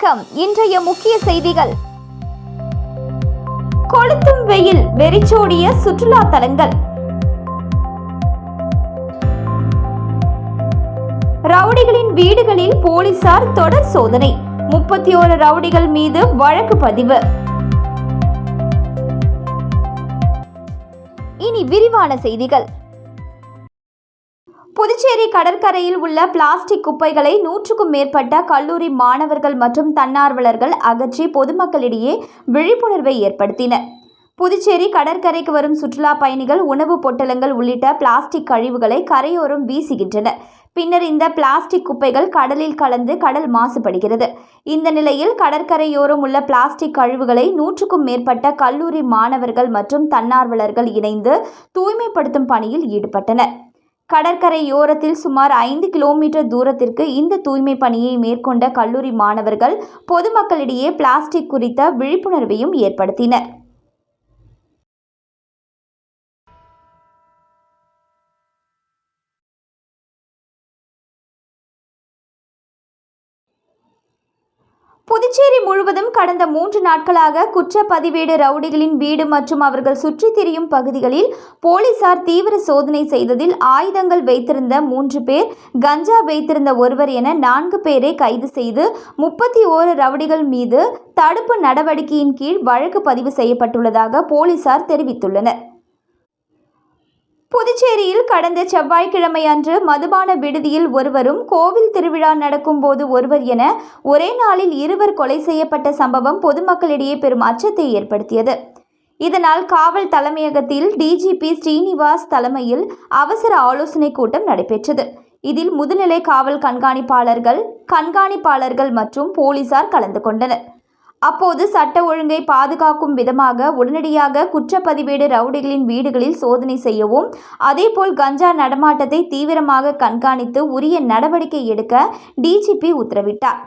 வணக்கம். இன்றைய முக்கிய செய்திகள். கொளுத்தும் வெயில் வெறிச்சோடிய சுற்றுலா தலங்கள். ரவுடிகளின் வீடுகளில் போலீசார் தொடர் சோதனை. 31 ரவுடிகள் மீது வழக்கு பதிவு. இனி விரிவான செய்திகள். புதுச்சேரி கடற்கரையில் உள்ள பிளாஸ்டிக் குப்பைகளை 100க்கும் மேற்பட்ட கல்லூரி மாணவர்கள் மற்றும் தன்னார்வலர்கள் அகற்றி பொதுமக்களிடையே விழிப்புணர்வை ஏற்படுத்தினர். புதுச்சேரி கடற்கரைக்கு வரும் சுற்றுலா பயணிகள் உணவு பொட்டலங்கள் உள்ளிட்ட பிளாஸ்டிக் கழிவுகளை கரையோரம் வீசுகின்றனர். பின்னர் இந்த பிளாஸ்டிக் குப்பைகள் கடலில் கலந்து கடல் மாசுபடுகிறது. இந்த நிலையில் கடற்கரையோரம் உள்ள பிளாஸ்டிக் கழிவுகளை 100க்கும் மேற்பட்ட கல்லூரி மாணவர்கள் மற்றும் தன்னார்வலர்கள் இணைந்து தூய்மைப்படுத்தும் பணியில் ஈடுபட்டனர். கடற்கரையோரத்தில் சுமார் 5 கிலோமீட்டர் தூரத்திற்கு இந்த தூய்மை பணியை மேற்கொண்ட கல்லூரி மாணவர்கள் பொதுமக்களிடையே பிளாஸ்டிக் குறித்த விழிப்புணர்வையும் ஏற்படுத்தினர். புதுச்சேரி முழுவதும் கடந்த 3 நாட்களாக குற்றப்பதிவேடு ரவுடிகளின் வீடு மற்றும் அவர்கள் சுற்றித் திரியும் பகுதிகளில் போலீசார் தீவிர சோதனை செய்ததில் ஆயுதங்கள் வைத்திருந்த 3 பேர், கஞ்சா வைத்திருந்த ஒருவர் என 4 பேரை கைது செய்து 31 ரவுடிகள் மீது தடுப்பு நடவடிக்கையின் கீழ் வழக்கு பதிவு செய்யப்பட்டுள்ளதாக போலீசார் தெரிவித்துள்ளனர். புதுச்சேரியில் கடந்த செவ்வாய்க்கிழமை அன்று மதுபான விடுதியில் ஒருவரும், கோவில் திருவிழா நடக்கும் போது ஒருவர் என ஒரே நாளில் 2 கொலை செய்யப்பட்ட சம்பவம் பொதுமக்களிடையே பெரும் அச்சத்தை ஏற்படுத்தியது. இதனால் காவல் தலைமையகத்தில் டிஜிபி ஸ்ரீனிவாஸ் தலைமையில் அவசர ஆலோசனை கூட்டம் நடைபெற்றது. இதில் முதுநிலை காவல் கண்காணிப்பாளர்கள் மற்றும் போலீசார் கலந்து கொண்டனர். அப்போது சட்ட ஒழுங்கை பாதுகாக்கும் விதமாக உடனடியாக குற்றப்பதிவேடு ரவுடிகளின் வீடுகளில் சோதனை செய்யவும், அதேபோல் கஞ்சா நடமாட்டத்தை தீவிரமாக கண்காணித்து உரிய நடவடிக்கை எடுக்க டிஜிபி உத்தரவிட்டார்.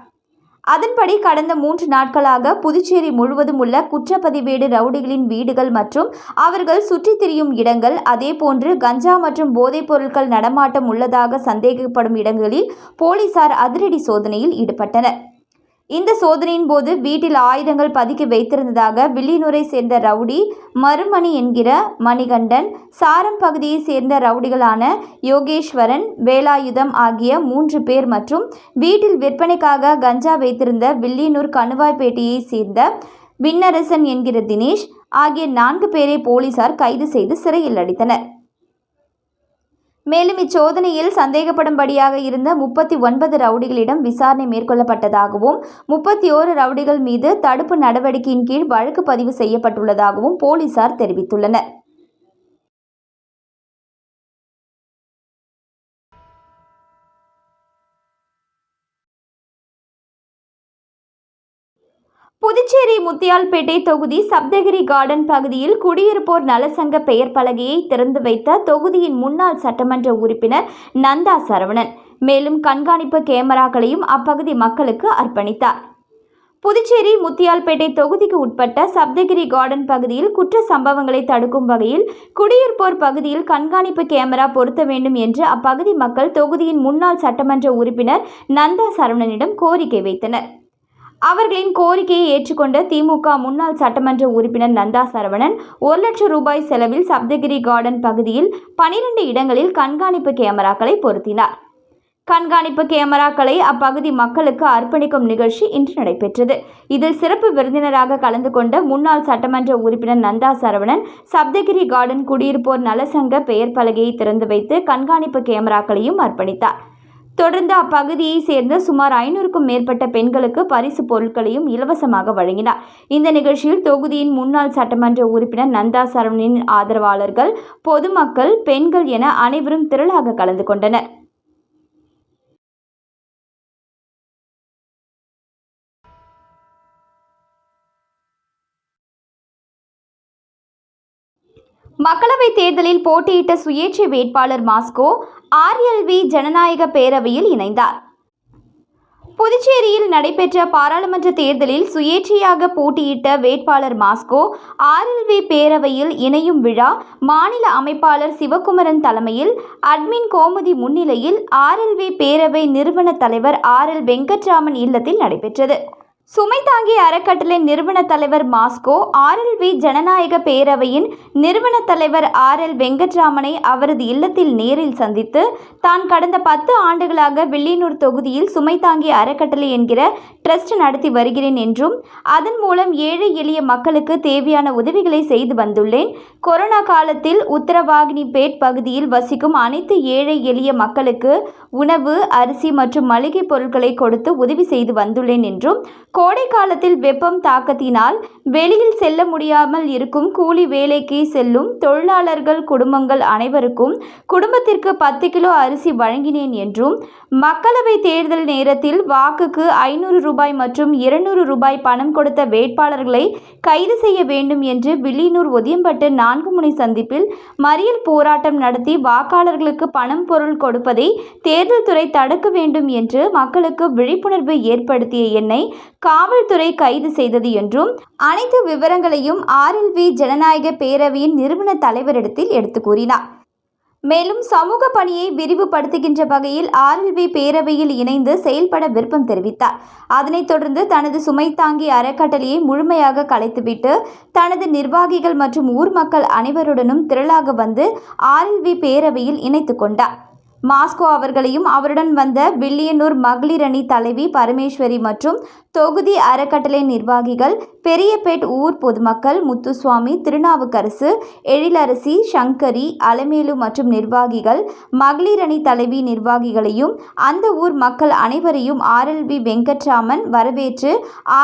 அதன்படி கடந்த 3 நாட்களாக புதுச்சேரி முழுவதும் உள்ள குற்றப்பதிவேடு ரவுடிகளின் வீடுகள் மற்றும் அவர்கள் சுற்றித் திரியும் இடங்கள், அதேபோன்று கஞ்சா மற்றும் போதைப் பொருட்கள் நடமாட்டம் உள்ளதாக சந்தேகப்படும் இடங்களில் போலீசார் அதிரடி சோதனையில் ஈடுபட்டனர். இந்த சோதனையின் போது வீட்டில் ஆயுதங்கள் பதுக்கி வைத்திருந்ததாக வில்லியனூரை சேர்ந்த ரவுடி மருமணி என்கிற மணிகண்டன், சாரம் பகுதியை சேர்ந்த ரவுடிகளான யோகேஸ்வரன், வேலாயுதம் ஆகிய 3 பேர் மற்றும் வீட்டில் விற்பனைக்காக கஞ்சா வைத்திருந்த வில்லியனூர் கணுவாய்பேட்டையை சேர்ந்த விண்ணரசன் என்கிற தினேஷ் ஆகிய 4 பேரை போலீசார் கைது செய்து சிறையில் அடைத்தனர். மேலும் இச்சோதனையில் சந்தேகப்படும்படியாக இருந்த 39 ரவுடிகளிடம் விசாரணை மேற்கொள்ளப்பட்டதாகவும் 31 ரவுடிகள் மீது தடுப்பு நடவடிக்கையின் கீழ் வழக்கு பதிவு செய்யப்பட்டுள்ளதாகவும் போலீசார் தெரிவித்துள்ளனர். புதுச்சேரி முத்தியால்பேட்டை தொகுதி சப்தகிரி கார்டன் பகுதியில் குடியிருப்போர் நலசங்க பெயர் பலகையை திறந்து வைத்த தொகுதியின் முன்னாள் சட்டமன்ற உறுப்பினர் நந்தா சரவணன். மேலும் கண்காணிப்பு கேமராக்களையும் அப்பகுதி மக்களுக்கு அர்ப்பணித்தார். புதுச்சேரி முத்தியால்பேட்டை தொகுதிக்கு உட்பட்ட சப்தகிரி கார்டன் பகுதியில் குற்ற சம்பவங்களை தடுக்கும் வகையில் குடியிருப்போர் பகுதியில் கண்காணிப்பு கேமரா பொருத்த வேண்டும் என்று அப்பகுதி மக்கள் தொகுதியின் முன்னாள் சட்டமன்ற உறுப்பினர் நந்தா சரவணனிடம் கோரிக்கை வைத்தனர். அவர்களின் கோரிக்கையை ஏற்றுக்கொண்ட திமுக முன்னாள் சட்டமன்ற உறுப்பினர் நந்தா சரவணன் 1 லட்சம் ரூபாய் செலவில் சப்தகிரி கார்டன் பகுதியில் 12 இடங்களில் கண்காணிப்பு கேமராக்களை பொருத்தினார். கண்காணிப்பு கேமராக்களை அப்பகுதி மக்களுக்கு அர்ப்பணிக்கும் நிகழ்ச்சி இன்று நடைபெற்றது. இதில் சிறப்பு விருந்தினராக கலந்து கொண்ட முன்னாள் சட்டமன்ற உறுப்பினர் நந்தா சரவணன் சப்தகிரி கார்டன் குடியிருப்போர் நலசங்க பெயர் பலகையை திறந்து வைத்து கண்காணிப்பு கேமராக்களையும் அர்ப்பணித்தார். தொடர்ந்து அப்பகுதியை சேர்ந்த சுமார் 500க்கும் மேற்பட்ட பெண்களுக்கு பரிசு பொருட்களையும் இலவசமாக வழங்கினார். இந்த நிகழ்ச்சியில் தொகுதியின் முன்னாள் சட்டமன்ற உறுப்பினர் நந்தா சரவணனின் ஆதரவாளர்கள், பொதுமக்கள், பெண்கள் என அனைவரும் திரளாக கலந்து கொண்டனர். மக்களவைத் தேர்தலில் போட்டியிட்ட சுயேட்சை வேட்பாளர் மாஸ்கோ RLV ஜனநாயக பேரவையில் இணைந்தார். புதுச்சேரியில் நடைபெற்ற பாராளுமன்ற தேர்தலில் சுயேட்சையாக போட்டியிட்ட வேட்பாளர் மாஸ்கோ RLV பேரவையில் இணையும் விழா மாநில அமைப்பாளர் சிவகுமரன் தலைமையில் அட்மின் கோமதி முன்னிலையில் RLV பேரவை நிறுவன தலைவர் RL வெங்கட்ராமன் இல்லத்தில் நடைபெற்றது. சுமை தாங்கி அறக்கட்டளை நிறுவன தலைவர் மாஸ்கோ RLV ஜனநாயக பேரவையின் நிறுவன தலைவர் RL வெங்கட்ராமனை அவரது இல்லத்தில் நேரில் சந்தித்து தான் கடந்த 10 ஆண்டுகளாக வில்லியனூர் தொகுதியில் சுமை தாங்கி அறக்கட்டளை என்கிற ட்ரஸ்ட் நடத்தி வருகிறேன் என்றும் அதன் மூலம் ஏழை எளிய மக்களுக்கு தேவையான உதவிகளை செய்து வந்துள்ளேன். கொரோனா காலத்தில் உத்தரவாகினிபேட் பகுதியில் வசிக்கும் அனைத்து ஏழை எளிய மக்களுக்கு உணவு, அரிசி மற்றும் மளிகை பொருட்களை கொடுத்து உதவி செய்து வந்துள்ளேன் என்றும், கோடை காலத்தில் வெப்பம் தாக்கத்தினால் வெளியில் செல்ல முடியாமல் இருக்கும் கூலி வேலைக்கு செல்லும் தொழிலாளர்கள் குடும்பங்கள் அனைவருக்கும் குடும்பத்திற்கு 10 கிலோ அரிசி வழங்கினேன் என்றும், மக்களவை தேர்தல் நேரத்தில் வாக்குக்கு 500 ரூபாய் மற்றும் 200 ரூபாய் பணம் கொடுத்த வேட்பாளர்களை கைது செய்ய வேண்டும் என்று வில்லியனூர் ஒதியம்பட்டு 4 முனை சந்திப்பில் மறியல் போராட்டம் நடத்தி வாக்காளர்களுக்கு பணம் பொருள் கொடுப்பதை தேர்தல் துறை தடுக்க வேண்டும் என்று மக்களுக்கு விழிப்புணர்வு ஏற்படுத்திய என்னை காவல்துறை கைது செய்தது என்றும் அனைத்து விவரங்களையும் RLV ஜனநாயக பேரவையின் நிறுவன தலைவரிடத்தில் எடுத்து கூறினார். மேலும் சமூக பணியை விரிவுபடுத்துகின்ற வகையில் RLV பேரவையில் இணைந்து செயல்பட விருப்பம் தெரிவித்தார். அதனைத் தொடர்ந்து தனது சுமை தாங்கி அறக்கட்டளையை முழுமையாக கலைத்துவிட்டு தனது நிர்வாகிகள் மற்றும் ஊர் மக்கள் அனைவருடனும் திரளாக வந்து RLV பேரவையில் இணைத்து கொண்டார். மாஸ்கோ அவர்களையும் அவருடன் வந்த வில்லியனூர் மகளிர் அணி தலைவி பரமேஸ்வரி மற்றும் தொகுதி அறக்கட்டளை நிர்வாகிகள், பெரியபேட் ஊர் பொதுமக்கள், முத்துசுவாமி, திருநாவுக்கரசு, எழிலரசி, சங்கரி, அலமேலு மற்றும் நிர்வாகிகள், மகளிர் அணி தலைவி நிர்வாகிகளையும் அந்த ஊர் மக்கள் அனைவரையும் RLV வெங்கட்ராமன் வரவேற்று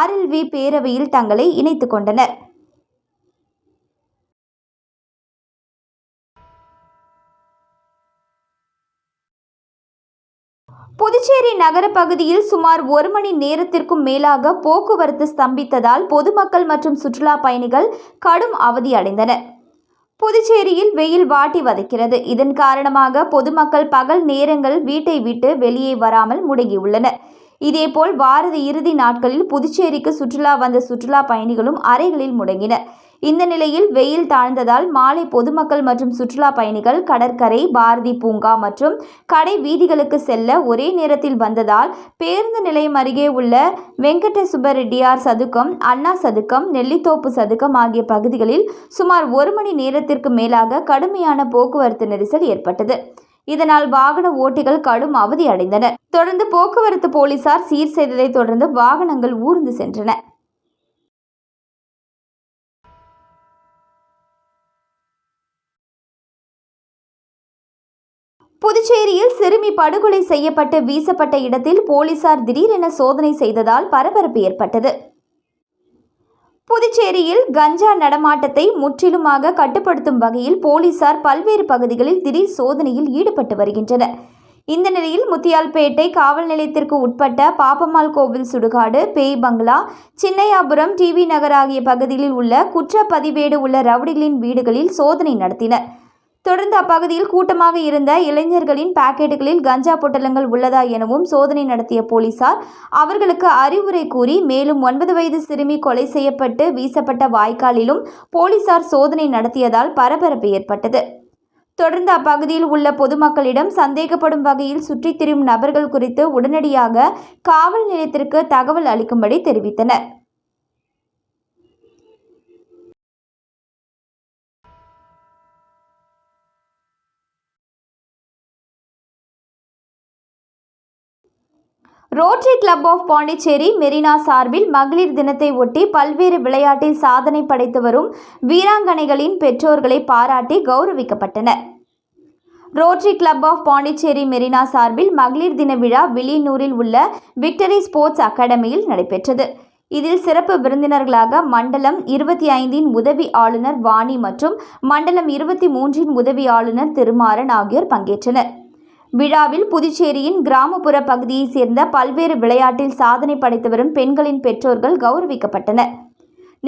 RLV பேரவையில் தங்களை இணைத்து கொண்டனர். புதுச்சேரி நகர பகுதியில் சுமார் 1 மணி நேரத்திற்கும் மேலாக போக்குவரத்து ஸ்தம்பித்ததால் பொதுமக்கள் மற்றும் சுற்றுலா பயணிகள் கடும் அவதி அடைந்தனர். புதுச்சேரியில் வெயில் வாட்டி வதைக்கிறது. இதன் காரணமாக பொதுமக்கள் பகல் நேரங்கள் வீட்டை விட்டு வெளியே வராமல் முடங்கியுள்ளனர். இதேபோல் வார இறுதி நாட்களில் புதுச்சேரிக்கு சுற்றுலா வந்த சுற்றுலா பயணிகளும் அறைகளில் முடங்கினர். இந்த நிலையில் வெயில் தாழ்ந்ததால் மாலை பொதுமக்கள் மற்றும் சுற்றுலா பயணிகள் கடற்கரை, பாரதி பூங்கா மற்றும் கடை வீதிகளுக்கு செல்ல ஒரே நேரத்தில் வந்ததால் பேருந்து நிலையம் அருகே உள்ள வெங்கட சுப்பரெட்டியார் சதுக்கம், அண்ணா சதுக்கம், நெல்லித்தோப்பு சதுக்கம் ஆகிய பகுதிகளில் சுமார் 1 மணி நேரத்திற்கு மேலாக கடுமையான போக்குவரத்து நெரிசல் ஏற்பட்டது. இதனால் வாகன ஓட்டிகள் கடும் அவதி அடைந்தனர். தொடர்ந்து போக்குவரத்து போலீசார் சீர் செய்ததை தொடர்ந்து வாகனங்கள் ஊர்ந்து சென்றன. புதுச்சேரியில் சிறுமி படுகொலை செய்யப்பட்டு வீசப்பட்ட இடத்தில் போலீசார் திடீரென சோதனை செய்ததால் பரபரப்பு ஏற்பட்டது. புதுச்சேரியில் கஞ்சா நடமாட்டத்தை முற்றிலுமாக கட்டுப்படுத்தும் வகையில் போலீசார் பல்வேறு பகுதிகளில் திடீர் சோதனையில் ஈடுபட்டு வருகின்றனர். இந்த நிலையில் முத்தியால்பேட்டை காவல் நிலையத்திற்கு உட்பட்ட பாப்பம்மாள் கோவில் சுடுகாடு, பேய் பங்களா, சின்னையாபுரம், டிவி நகர் ஆகிய பகுதிகளில் உள்ள குற்றப்பதிவேடு உள்ள ரவுடிகளின் வீடுகளில் சோதனை நடத்தினர். தொடர்ந்து அப்பகுதியில் கூட்டமாக இருந்த இளைஞர்களின் பாக்கெட்டுகளில் கஞ்சா பொட்டலங்கள் உள்ளதா எனவும் சோதனை நடத்திய போலீசார் அவர்களுக்கு அறிவுரை கூறி மேலும் 9 வயது சிறுமி கொலை செய்யப்பட்டு வீசப்பட்ட வாய்க்காலிலும் போலீசார் சோதனை நடத்தியதால் பரபரப்பு ஏற்பட்டது. தொடர்ந்து அப்பகுதியில் உள்ள பொதுமக்களிடம் சந்தேகப்படும் வகையில் சுற்றித் திரியும் நபர்கள் குறித்து உடனடியாக காவல் நிலையத்திற்கு தகவல் அளிக்கும்படி தெரிவித்தனர். Rotary club of Pondicherry Marina சார்பில் மகளிர் தினத்தை ஒட்டி பல்வேறு விளையாட்டில் சாதனை படைத்து வரும் வீராங்கனைகளின் பெற்றோர்களை பாராட்டி கௌரவிக்கப்பட்டனர். Rotary club of Pondicherry Marina சார்பில் மகளிர் தின விழா வில்லியனூரில் உள்ள விக்டரி ஸ்போர்ட்ஸ் அகாடமியில் நடைபெற்றது. இதில் சிறப்பு விருந்தினர்களாக மண்டலம் 25இன் உதவி ஆளுநர் வாணி மற்றும் மண்டலம் 23இன் உதவி ஆளுநர் திருமாறன் ஆகியோர் பங்கேற்றனர். விழாவில் புதுச்சேரியின் கிராமப்புற பகுதியைச் சேர்ந்த பல்வேறு விளையாட்டில் சாதனை படைத்து வரும் பெண்களின் பெற்றோர்கள் கௌரவிக்கப்பட்டனர்.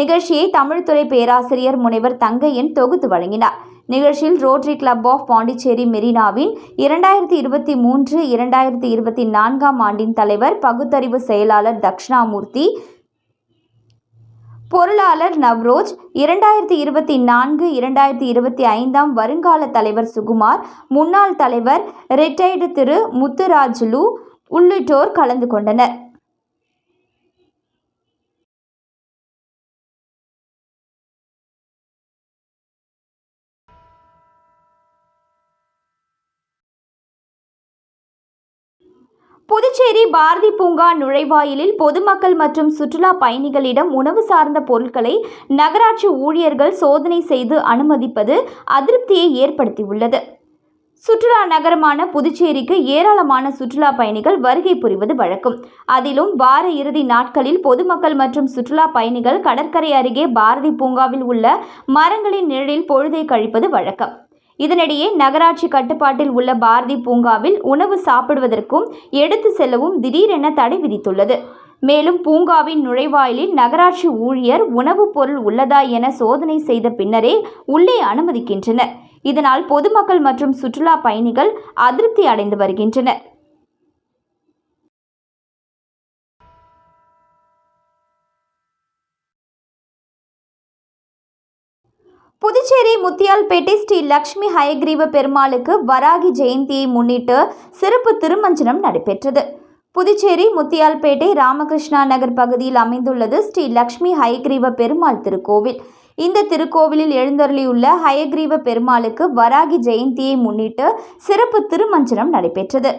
நிகழ்ச்சியை தமிழ்துறை பேராசிரியர் முனைவர் தங்கையன் தொகுத்து வழங்கினார். நிகழ்ச்சியில் ரோட்டரி கிளப் ஆஃப் பாண்டிச்சேரி மெரினாவின் 2023-2024 ஆண்டின் தலைவர், பகுத்தறிவு செயலாளர் தக்ஷணாமூர்த்தி, பொருளாளர் நவ்ரோஜ், 2024-2025 வருங்கால தலைவர் சுகுமார், முன்னாள் தலைவர் ரிட்டையர்டு திரு முத்துராஜுலு உள்ளிட்டோர் கலந்து கொண்டனர். புதுச்சேரி பாரதி பூங்கா நுழைவாயிலில் பொதுமக்கள் மற்றும் சுற்றுலா பயணிகளிடம் உணவு சார்ந்த பொருட்களை நகராட்சி ஊழியர்கள் சோதனை செய்து அனுமதிப்பது அதிருப்தியை ஏற்படுத்தியுள்ளது. சுற்றுலா நகரமான புதுச்சேரிக்கு ஏராளமான சுற்றுலா பயணிகள் வருகை புரிவது வழக்கம். அதிலும் வார இறுதி நாட்களில் பொதுமக்கள் மற்றும் சுற்றுலா பயணிகள் கடற்கரை அருகே பாரதி பூங்காவில் உள்ள மரங்களின் நிழலில் பொழுதை கழிப்பது வழக்கம். இதனிடையே நகராட்சி கட்டுப்பாட்டில் உள்ள பாரதி பூங்காவில் உணவு சாப்பிடுவதற்கும் எடுத்து செல்லவும் திடீரென தடை விதித்துள்ளது. மேலும் பூங்காவின் நுழைவாயிலில் நகராட்சி ஊழியர் உணவுப் பொருள் உள்ளதா என சோதனை செய்த பின்னரே உள்ளே அனுமதிக்கின்றனர். இதனால் பொதுமக்கள் மற்றும் சுற்றுலா பயணிகள் அதிருப்தி அடைந்து வருகின்றனர். புதுச்சேரி முத்தியால்பேட்டை ஸ்ரீ லட்சுமி ஹயக்ரீவ பெருமாளுக்கு வராகி ஜெயந்தியை முன்னிட்டு சிறப்பு திருமஞ்சனம் நடைபெற்றது. புதுச்சேரி முத்தியால்பேட்டை ராமகிருஷ்ணா நகர் பகுதியில் அமைந்துள்ளது ஸ்ரீ லட்சுமி ஹயக்ரீவ பெருமாள் திருக்கோவில். இந்த திருக்கோவிலில் எழுந்தருளியுள்ள ஹயக்ரீவ பெருமாளுக்கு வராகி ஜெயந்தியை முன்னிட்டு சிறப்பு திருமஞ்சனம் நடைபெற்றது.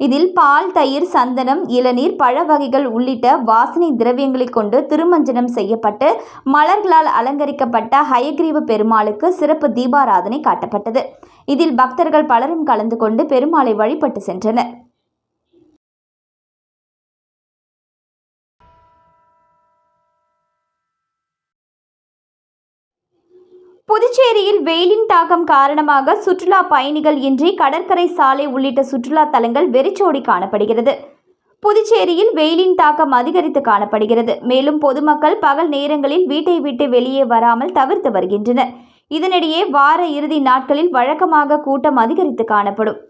இதில் பால், தயிர், சந்தனம், இளநீர், பழ வகைகள் உள்ளிட்ட வாசனை திரவியங்களை கொண்டு திருமஞ்சனம் செய்யப்பட்டு மலர்களால் அலங்கரிக்கப்பட்ட ஹயக்ரீவ பெருமாளுக்கு சிறப்பு தீபாராதனை காட்டப்பட்டது. இதில் பக்தர்கள் பலரும் கலந்து கொண்டு பெருமாளை வழிபட்டு சென்றனர். புதுச்சேரியில் வெயிலின் தாக்கம் காரணமாக சுற்றுலா பயணிகள் இன்றி கடற்கரை சாலை உள்ளிட்ட சுற்றுலா தலங்கள் வெறிச்சோடி காணப்படுகிறது. புதுச்சேரியில் வெயிலின் தாக்கம் அதிகரித்து காணப்படுகிறது. மேலும் பொதுமக்கள் பகல் நேரங்களில் வீட்டை விட்டு வெளியே வராமல் தவிர்த்து வருகின்றனர். இதனிடையே வார இறுதி நாட்களில் வழக்கமாக கூட்டம் அதிகரித்து காணப்படும்.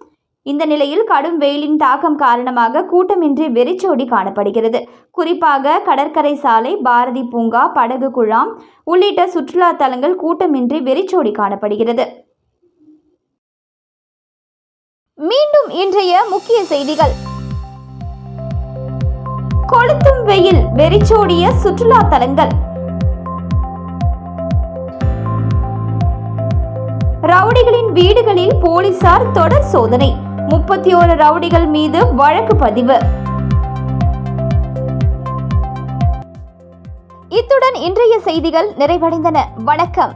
இந்த நிலையில் கடும் வெயிலின் தாக்கம் காரணமாக கூட்டமின்றி வெறிச்சோடி காணப்படுகிறது. குறிப்பாக கடற்கரை சாலை, பாரதி பூங்கா, படகு குழாம் உள்ளிட்ட சுற்றுலா தலங்கள் கூட்டமின்றி வெறிச்சோடி காணப்படுகிறது. மீண்டும் இன்றைய முக்கிய செய்திகள். கொளுத்தும் வெயில், வெறிச்சோடிய சுற்றுலா தலங்கள். ரவுடிகளின் வீடுகளில் போலீசார் தொடர் சோதனை. 31 ரவுடிகள் மீது வழக்கு பதிவு. இத்துடன் இன்றைய செய்திகள் நிறைவடைந்தன. வணக்கம்.